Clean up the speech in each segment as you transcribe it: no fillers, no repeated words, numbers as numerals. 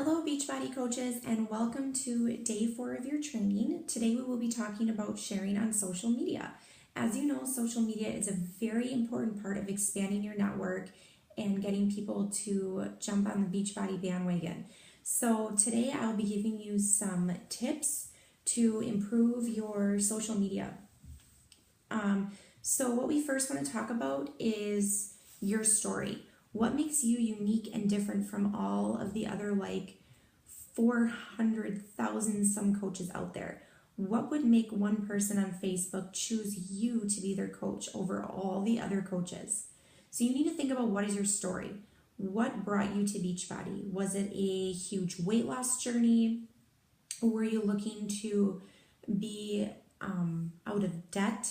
Hello Beachbody coaches and welcome to day 4 of your training. Today we will be talking about sharing on social media. As you know, social media is a very important part of expanding your network and getting people to jump on the Beachbody bandwagon. So today I'll be giving you some tips to improve your social media. So what we first want to talk about is your story. What makes you unique and different from all of the other 400,000 some coaches out there? What would make one person on Facebook choose you to be their coach over all the other coaches? So you need to think about, what is your story? What brought you to Beachbody? Was it a huge weight loss journey? Were you looking to be out of debt?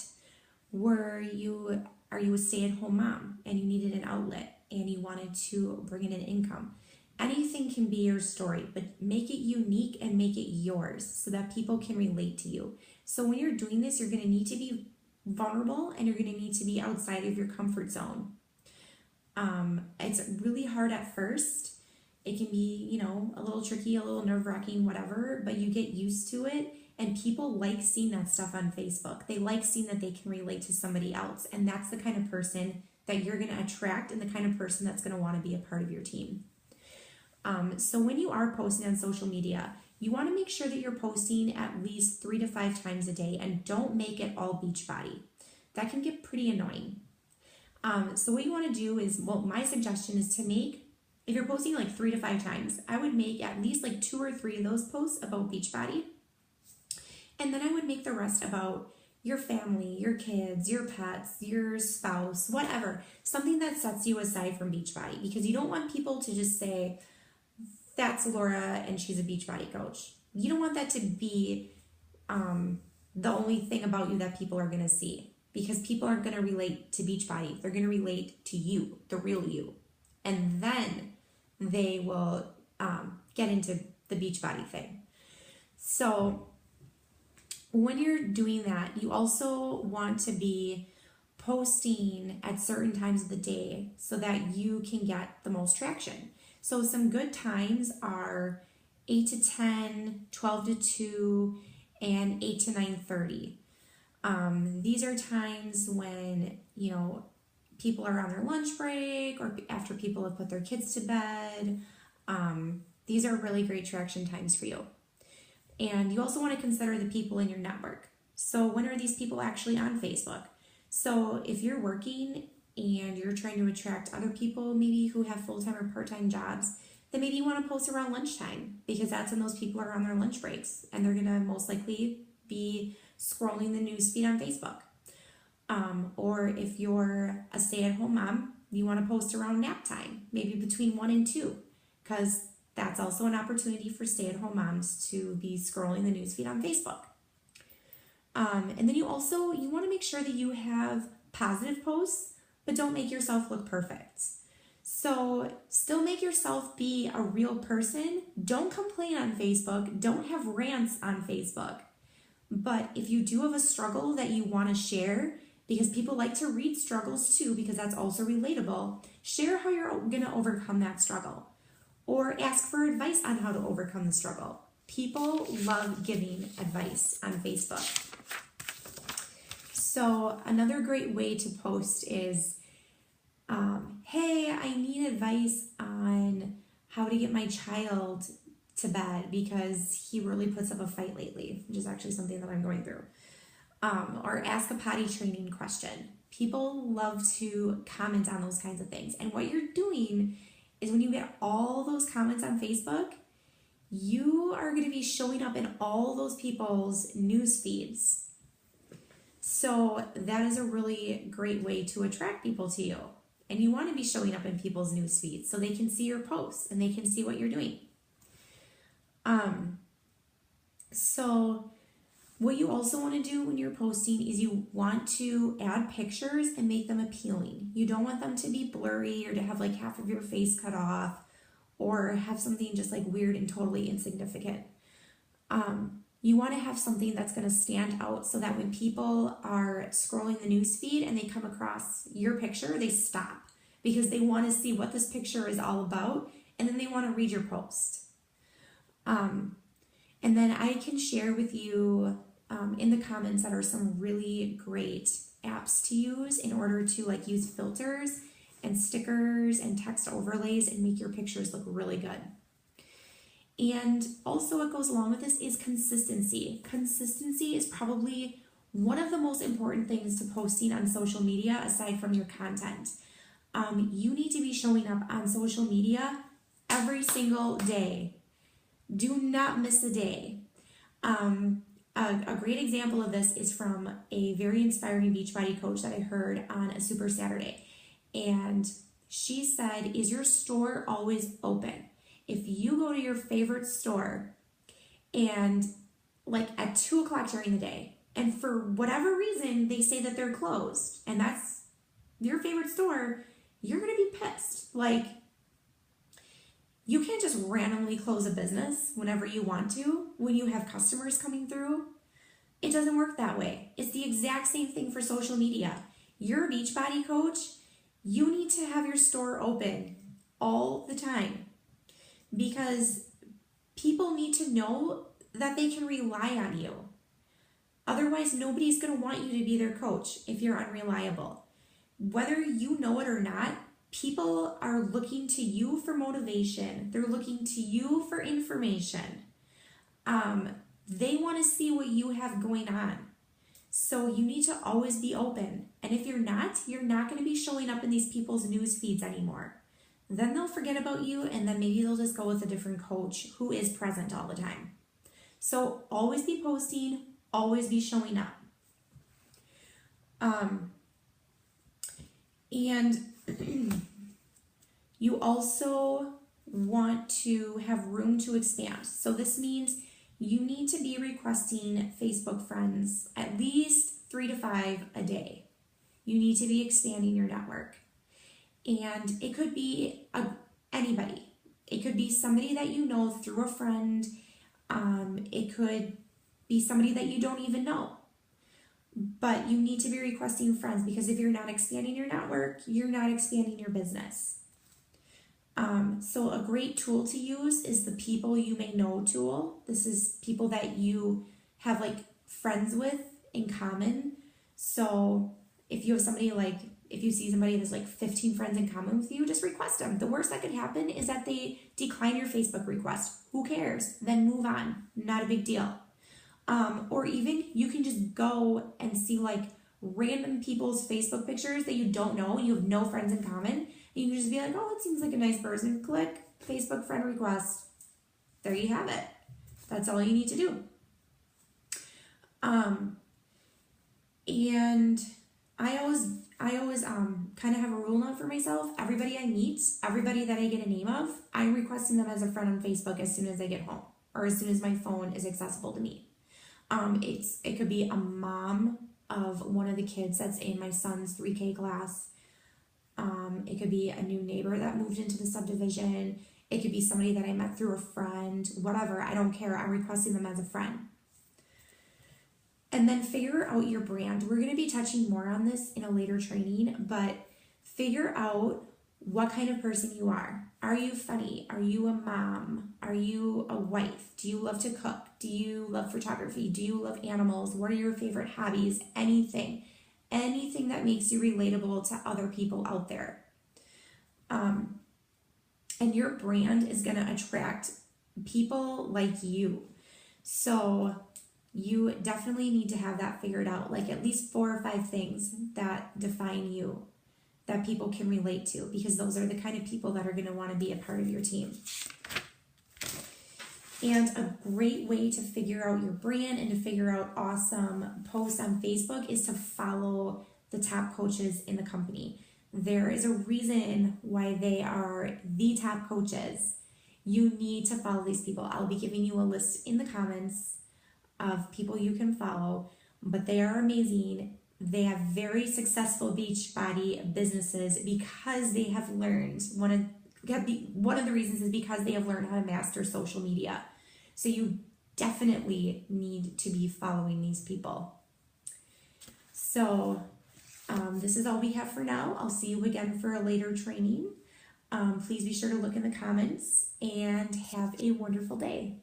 Are you a stay-at-home mom and you needed an outlet and you wanted to bring in an income? Anything can be your story, but make it unique and make it yours so that people can relate to you. So when you're doing this, you're going to need to be vulnerable and you're going to need to be outside of your comfort zone. It's really hard at first. It can be, a little tricky, a little nerve-wracking, whatever, but you get used to it. And people like seeing that stuff on Facebook. They like seeing that they can relate to somebody else. And that's the kind of person that you're going to attract and the kind of person that's going to want to be a part of your team. So when you are posting on social media, you want to make sure that you're posting at least 3 to 5 times a day, and don't make it all Beachbody. That can get pretty annoying. So what you want to do is, my suggestion is to make, if you're posting 3 to 5 times, I would make at least 2 or 3 of those posts about Beachbody. And then I would make the rest about your family, your kids, your pets, your spouse, whatever. Something that sets you aside from Beachbody, because you don't want people to just say, that's Laura and she's a Beachbody coach. You don't want that to be the only thing about you that people are going to see, because people aren't going to relate to Beachbody. They're going to relate to you, the real you. And then they will get into the Beachbody thing. So when you're doing that, you also want to be posting at certain times of the day so that you can get the most traction. So some good times are 8 to 10, 12 to 2, and 8 to 9:30. These are times when, people are on their lunch break or after people have put their kids to bed. These are really great traction times for you. And you also want to consider the people in your network. So when are these people actually on Facebook? So if you're working and you're trying to attract other people maybe who have full-time or part-time jobs, then maybe you want to post around lunchtime, because that's when those people are on their lunch breaks and they're going to most likely be scrolling the newsfeed on Facebook. Or if you're a stay-at-home mom, you want to post around nap time, maybe between 1 and 2, because that's also an opportunity for stay-at-home moms to be scrolling the newsfeed on Facebook. And then you want to make sure that you have positive posts, but don't make yourself look perfect. So still make yourself be a real person. Don't complain on Facebook. Don't have rants on Facebook. But if you do have a struggle that you want to share, because people like to read struggles too, because that's also relatable, share how you're going to overcome that struggle. Or ask for advice on how to overcome the struggle. People love giving advice on Facebook. So another great way to post is, hey, I need advice on how to get my child to bed because he really puts up a fight lately, which is actually something that I'm going through. Or ask a potty training question. People love to comment on those kinds of things. And what you're doing is, when you get all those comments on Facebook, you are going to be showing up in all those people's news feeds. So that is a really great way to attract people to you. And you want to be showing up in people's news feeds so they can see your posts and they can see what you're doing. So what you also want to do when you're posting is you want to add pictures and make them appealing. You don't want them to be blurry or to have half of your face cut off or have something just weird and totally insignificant. You want to have something that's going to stand out so that when people are scrolling the news feed and they come across your picture, they stop because they want to see what this picture is all about, and then they want to read your post. And then I can share with you in the comments that are some really great apps to use in order to like use filters and stickers and text overlays and make your pictures look really good. And also what goes along with this is consistency. Consistency is probably one of the most important things to posting on social media aside from your content. You need to be showing up on social media every single day. Do not miss a day. A great example of this is from a very inspiring Beachbody coach that I heard on a Super Saturday. And she said, is your store always open? If you go to your favorite store and like at 2 o'clock during the day, and for whatever reason they say that they're closed, and that's your favorite store, you're gonna be pissed. Like, you can't just randomly close a business whenever you want to when you have customers coming through. It doesn't work that way. It's the exact same thing for social media. You're a Beachbody coach, you need to have your store open all the time because people need to know that they can rely on you. Otherwise, nobody's going to want you to be their coach if you're unreliable. Whether you know it or not, people are looking to you for motivation. They're looking to you for information. They want to see what you have going on. So you need to always be open. And if you're not going to be showing up in these people's news feeds anymore. Then they'll forget about you, and then maybe they'll just go with a different coach who is present all the time. So always be posting, always be showing up. And you also want to have room to expand. So this means you need to be requesting Facebook friends at least 3 to 5 a day. You need to be expanding your network. And it could be anybody. It could be somebody that you know through a friend. It could be somebody that you don't even know. But you need to be requesting friends because if you're not expanding your network, you're not expanding your business. So a great tool to use is the people you may know tool. This is people that you have like friends with in common. So if you have somebody like, if you see somebody that's like 15 friends in common with you, just request them. The worst that could happen is that they decline your Facebook request. Who cares? Then move on. Not a big deal. Or even you can just go and see like random people's Facebook pictures that you don't know and you have no friends in common. You can just be like, oh, it seems like a nice person. Click Facebook friend request. There you have it. That's all you need to do. And I always kind of have a rule now for myself. Everybody I meet, everybody that I get a name of, I'm requesting them as a friend on Facebook as soon as I get home or as soon as my phone is accessible to me. It could be a mom of one of the kids that's in my son's 3K class. It could be a new neighbor that moved into the subdivision. It could be somebody that I met through a friend, whatever. I don't care. I'm requesting them as a friend. And then figure out your brand. We're going to be touching more on this in a later training, but figure out what kind of person you are. Are you funny? Are you a mom? Are you a wife? Do you love to cook? Do you love photography? Do you love animals? What are your favorite hobbies? Anything that makes you relatable to other people out there. And your brand is going to attract people like you. So you definitely need to have that figured out, like at least 4 or 5 things that define you, that people can relate to, because those are the kind of people that are going to want to be a part of your team. And a great way to figure out your brand and to figure out awesome posts on Facebook is to follow the top coaches in the company. There is a reason why they are the top coaches. You need to follow these people. I'll be giving you a list in the comments of people you can follow, but they are amazing. They have very successful Beachbody businesses because they have learned, one of the reasons is because they have learned how to master social media. So you definitely need to be following these people. So this is all we have for now. I'll see you again for a later training. Please be sure to look in the comments and have a wonderful day.